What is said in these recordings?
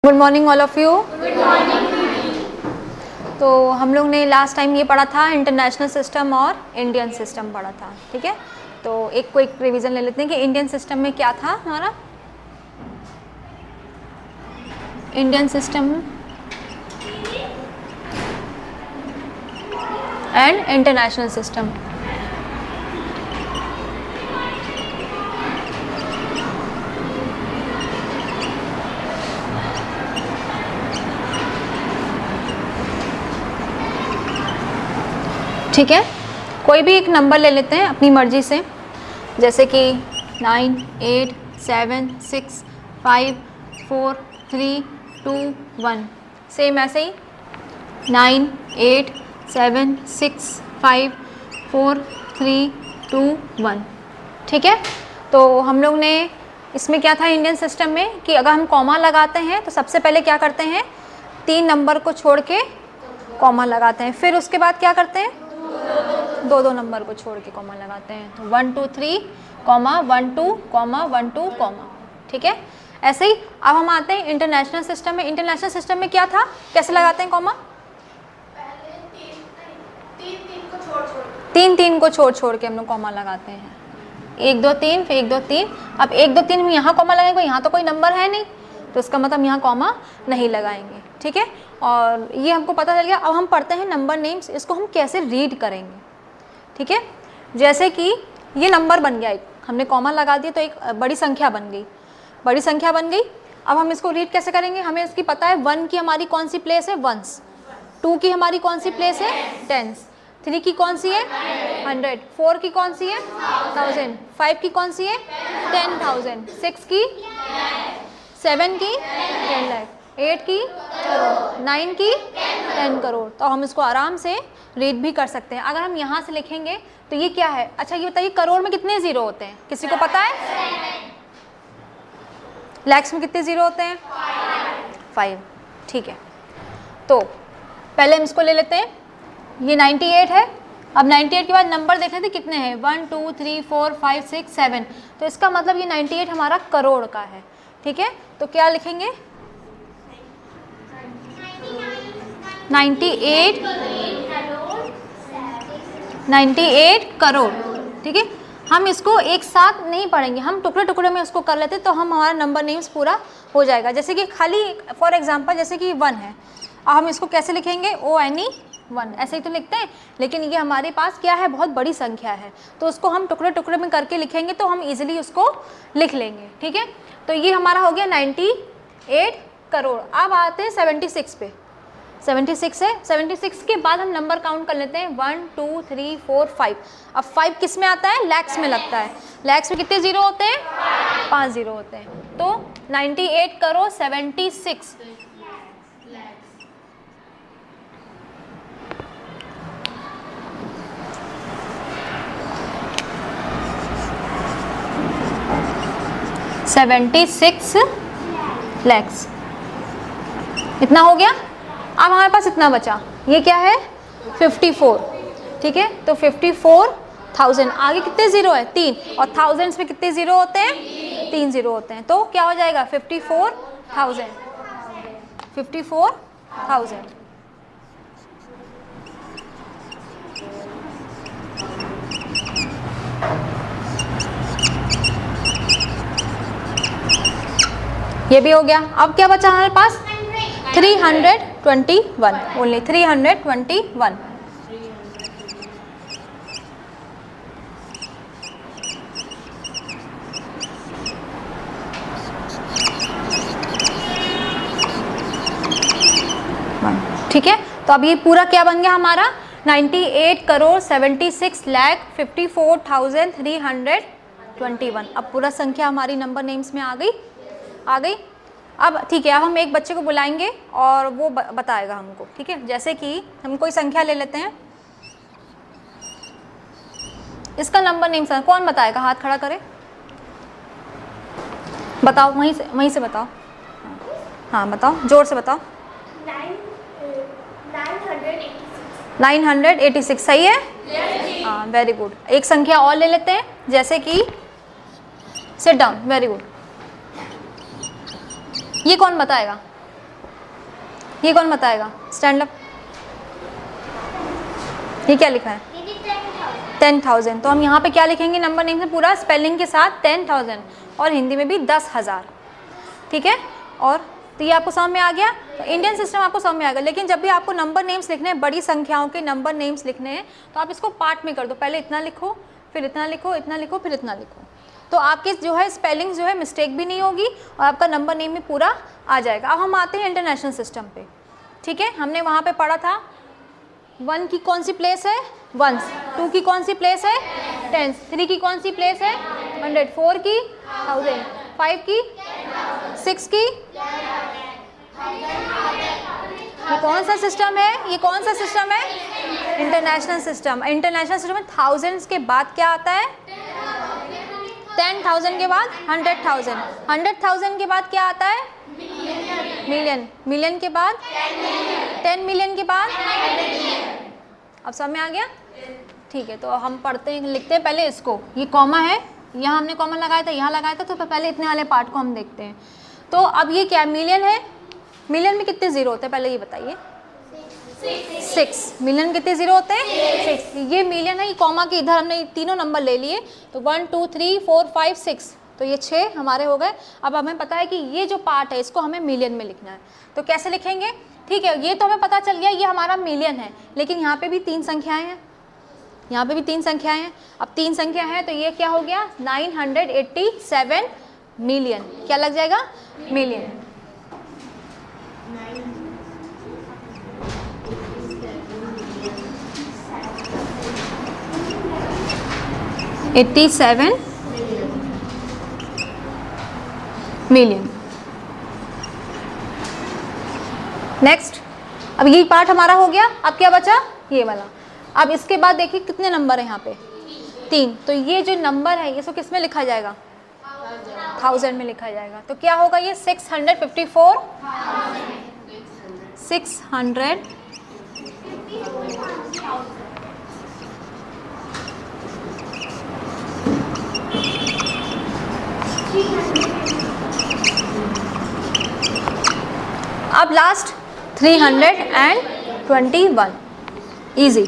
Good morning all of you. तो हम लोग ने लास्ट टाइम ये पढ़ा था इंटरनेशनल सिस्टम और इंडियन सिस्टम पढ़ा था, ठीक है। तो एक क्विक रिवीजन ले लेते हैं कि इंडियन सिस्टम में क्या था हमारा। Indian system and international system. ठीक है, कोई भी एक नंबर ले लेते हैं अपनी मर्जी से, जैसे कि 9, 8, 7, 6, 5, 4, 3, 2, 1। सेम ऐसे ही 9, 8, 7, 6, 5, 4, 3, 2, 1। ठीक है, तो हम लोग ने इसमें क्या था इंडियन सिस्टम में कि अगर हम कॉमा लगाते हैं तो सबसे पहले क्या करते हैं, 3 नंबर को छोड़ के कॉमा लगाते हैं, फिर उसके बाद क्या करते हैं, दो नंबर को छोड़ के कॉमा लगाते हैं। तो 1 2 3 कॉमा 1 2 कॉमा 1 2 कॉमा। ठीक है, ऐसे ही अब हम आते हैं इंटरनेशनल सिस्टम में। इंटरनेशनल सिस्टम में क्या था, कैसे लगाते हैं कॉमा, तीन को छोड़ के हम लोग कॉमा लगाते हैं। 1 2 3 फिर 1 2 3। अब 1 2 3 में यहाँ कॉमा लगाएंगे, यहाँ तो कोई नंबर है नहीं, तो इसका मतलब यहाँ कॉमा नहीं लगाएंगे। ठीक है, और ये हमको पता चल गया। अब हम पढ़ते हैं नंबर नेम्स, इसको हम कैसे रीड करेंगे। ठीक है, जैसे कि ये नंबर बन गया, एक हमने कॉमा लगा दिया तो एक बड़ी संख्या बन गई, बड़ी संख्या बन गई। अब हम इसको रीड कैसे करेंगे, हमें इसकी पता है 1 की हमारी कौन सी प्लेस है, 1s, 2 की हमारी कौन सी प्लेस है, 10s, 3 की कौन सी है, 100, 4 की कौन सी है, 1000, 5 की कौन सी है, 10,000, 6 की, 7 की 10 लाख, 8 की करोड़, 9 की 10 करोड़। तो हम इसको आराम से रीड भी कर सकते हैं। अगर हम यहाँ से लिखेंगे तो ये क्या है, अच्छा ये बताइए करोड़ में कितने जीरो होते हैं, किसी को पता है? लैक्स में कितने जीरो होते हैं, 5। ठीक है, तो पहले हम इसको ले लेते हैं, ये 98 है। अब 98 के बाद नंबर देख लेते कितने हैं, 1 2 3 4 5 6 7। तो इसका मतलब ये 98 हमारा करोड़ का है। ठीक है, तो क्या लिखेंगे, 98 करोड़। ठीक है, हम इसको एक साथ नहीं पढ़ेंगे, हम टुकड़े टुकड़े में उसको कर लेते तो हम हमारा नंबर नेम्स पूरा हो जाएगा। जैसे कि खाली फॉर एग्जांपल जैसे कि 1 है, अब हम इसको कैसे लिखेंगे, ONE 1, ऐसे ही तो लिखते हैं, लेकिन ये हमारे पास क्या है, बहुत बड़ी संख्या है, तो उसको हम टुकड़े टुकड़े में करके लिखेंगे तो हम इजीली उसको लिख लेंगे। ठीक है, तो ये हमारा हो गया 98 करोड़। अब आते हैं 76 पे, 76 है। 76 के बाद हम नंबर काउंट कर लेते हैं, 1 2 3 4 5। अब 5 किस में आता है, लैक्स में लगता है। लैक्स में कितने जीरो होते हैं, 5 जीरो होते हैं। तो 98 करोड़ 76 76 लैक्स, इतना हो गया। अब हमारे पास इतना बचा, ये क्या है, 54। ठीक है, तो 54,000, आगे कितने जीरो है, 3, और थाउजेंड्स में कितने जीरो होते हैं, 3 जीरो होते हैं। तो क्या हो जाएगा, 54,000, 54,000। ये भी हो गया। अब क्या बचा हमारे पास, 321, ओनली 321। ठीक है, तो अब ये पूरा क्या बन गया हमारा, 98 करोड़ 76 लाख 54,321। अब पूरा संख्या हमारी नंबर नेम्स में आ गई। अब ठीक है, अब हम एक बच्चे को बुलाएंगे और वो बताएगा हमको। ठीक है, जैसे कि हम कोई संख्या ले लेते हैं, इसका नंबर नेम कौन बताएगा, हाथ खड़ा करे, बताओ, वहीं से बताओ। हाँ बताओ, जोर से बताओ। 986 सही है, हाँ वेरी गुड। एक संख्या और ले लेते हैं, जैसे कि सिट डाउन, वेरी गुड। ये कौन बताएगा? ये कौन बताएगा? Stand up. ये क्या लिखा है? 10,000। तो हम यहाँ पे क्या लिखेंगे नंबर नेम से? पूरा स्पेलिंग के साथ 10,000 और हिंदी में भी 10,000। ठीक है, और तो ये आपको समझ में आ गया। तो इंडियन सिस्टम आपको समझ में आ गया। लेकिन जब भी आपको नंबर नेम्स लिखने हैं, बड़ी संख्याओं के नंबर नेम्स लिखने हैं, तो आप इसको पार्ट में कर दो। पहले इतना लिखो, फिर इतना लिखो, इतना लिखो, फिर इतना लिखो। तो आपके जो है स्पेलिंग जो है मिस्टेक भी नहीं होगी और आपका नंबर नेम भी पूरा आ जाएगा। अब हम आते हैं इंटरनेशनल सिस्टम पे। ठीक है, हमने वहाँ पे पढ़ा था 1 की कौन सी प्लेस है? 1, 2 की कौन सी प्लेस है? 10, 3 की कौन सी प्लेस है? 100, 4 की 1000, 5 की 6 की। ये कौन सा सिस्टम है? ये कौन सा सिस्टम है? International system. इंटरनेशनल सिस्टम में थाउजेंड्स के बाद क्या आता है? 10,000 के बाद 100,000, 100,000 के बाद क्या आता है? मिलियन, मिलियन के बाद 10 मिलियन के बाद। अब समझ में आ गया? ठीक है, तो हम पढ़ते हैं, लिखते हैं पहले इसको। ये कॉमा है, यहाँ हमने कॉमा लगाया था, यहाँ लगाया था, तो पहले इतने वाले पार्ट को हम देखते हैं। तो अब ये क्या है? मिलियन है। मिलियन में कितने ज़ीरो होते हैं पहले ये बताइए? 6। मिलियन कितने ज़ीरो होते हैं? 6। ये मिलियन है। ये कॉमा के इधर हमने तीनों नंबर ले लिए, तो 1 2 3 4 5 6, तो ये 6 हमारे हो गए। अब हमें पता है कि ये जो पार्ट है इसको हमें मिलियन में लिखना है, तो कैसे लिखेंगे? ठीक है, ये तो हमें पता चल गया ये हमारा मिलियन है, लेकिन यहाँ पे भी 3 संख्याएं हैं, यहाँ पे भी 3 संख्याएं हैं। अब 3 संख्या है तो ये क्या हो गया? 987 मिलियन। क्या लग जाएगा? मिलियन। $87 मिलियन। नेक्स्ट, अब ये पार्ट हमारा हो गया। अब क्या बचा? ये वाला। अब इसके बाद देखिए कितने नंबर है यहाँ पे? 3। तो ये जो नंबर है इसको किस में लिखा जाएगा? 1000 में लिखा जाएगा। तो क्या होगा ये? 654, 600 अब लास्ट 321। इजी।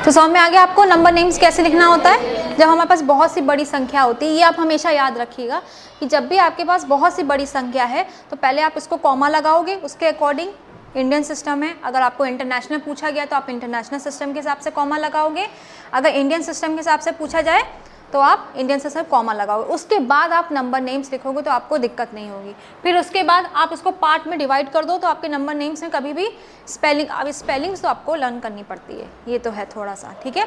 तो समझ में आ गया आपको नंबर नेम्स कैसे लिखना होता है जब हमारे पास बहुत सी बड़ी संख्या होती है। ये आप हमेशा याद रखिएगा कि जब भी आपके पास बहुत सी बड़ी संख्या है तो पहले आप इसको कॉमा लगाओगे, उसके अकॉर्डिंग इंडियन सिस्टम है। अगर आपको इंटरनेशनल पूछा गया तो आप इंटरनेशनल सिस्टम के हिसाब से कॉमा लगाओगे। अगर इंडियन सिस्टम के हिसाब से पूछा जाए तो आप इंडियन सिस्टम कॉमा लगाओगे। उसके बाद आप नंबर नेम्स लिखोगे तो आपको दिक्कत नहीं होगी। फिर उसके बाद आप इसको पार्ट में डिवाइड कर दो तो आपके नंबर नेम्स में कभी भी स्पेलिंग, अब स्पेलिंग्स तो आपको लर्न करनी पड़ती है, ये तो है थोड़ा सा। ठीक है,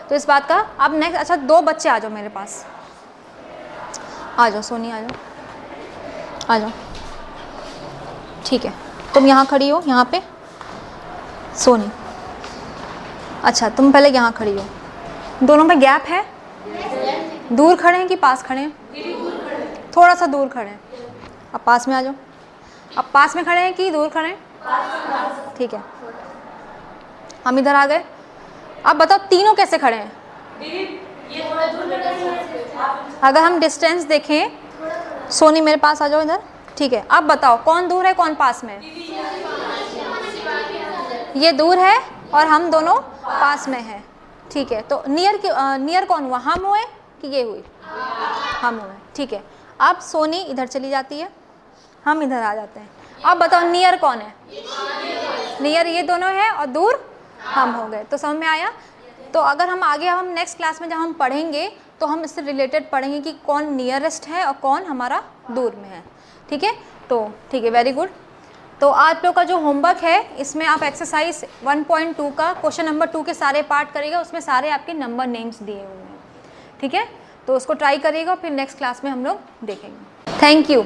तो इस बात का अब नेक्स्ट। अच्छा, 2 बच्चे आ जाओ मेरे पास, आ जाओ सोनी, आ जाओ, आ जाओ। ठीक है, तुम यहाँ खड़ी हो, यहाँ पे सोनी। अच्छा, तुम पहले यहाँ खड़ी हो। दोनों में गैप है? दूर खड़े हैं कि पास खड़े हैं? थोड़ा सा दूर खड़े हैं। अब पास में आ जाओ। अब पास में खड़े हैं कि दूर खड़े हैं? ठीक है, हम इधर आ गए। अब बताओ तीनों कैसे खड़े हैं? अगर हम डिस्टेंस देखें, सोनी मेरे पास आ जाओ इधर। ठीक है, अब बताओ कौन दूर है कौन पास में है? ये दूर है और हम दोनों पास में हैं। ठीक है, तो नियर कौन हुआ? हम हुए कि ये हुई? हम हुए। ठीक है, अब सोनी इधर चली जाती है, हम इधर आ जाते हैं। अब बताओ नियर कौन है? नियर ये दोनों है और दूर हम हो गए। तो समझ में आया? तो अगर हम आगे हम नेक्स्ट क्लास में जब हम पढ़ेंगे तो हम इससे रिलेटेड पढ़ेंगे कि कौन नियरेस्ट है और कौन हमारा दूर में है। ठीक है, तो ठीक है, वेरी गुड। तो आप लोग का जो होमवर्क है इसमें आप एक्सरसाइज 1.2 का क्वेश्चन नंबर 2 के सारे पार्ट करिएगा, उसमें सारे आपके नंबर नेम्स दिए हुए हैं। ठीक है, तो उसको ट्राई करिएगा, फिर नेक्स्ट क्लास में हम लोग देखेंगे। Thank you.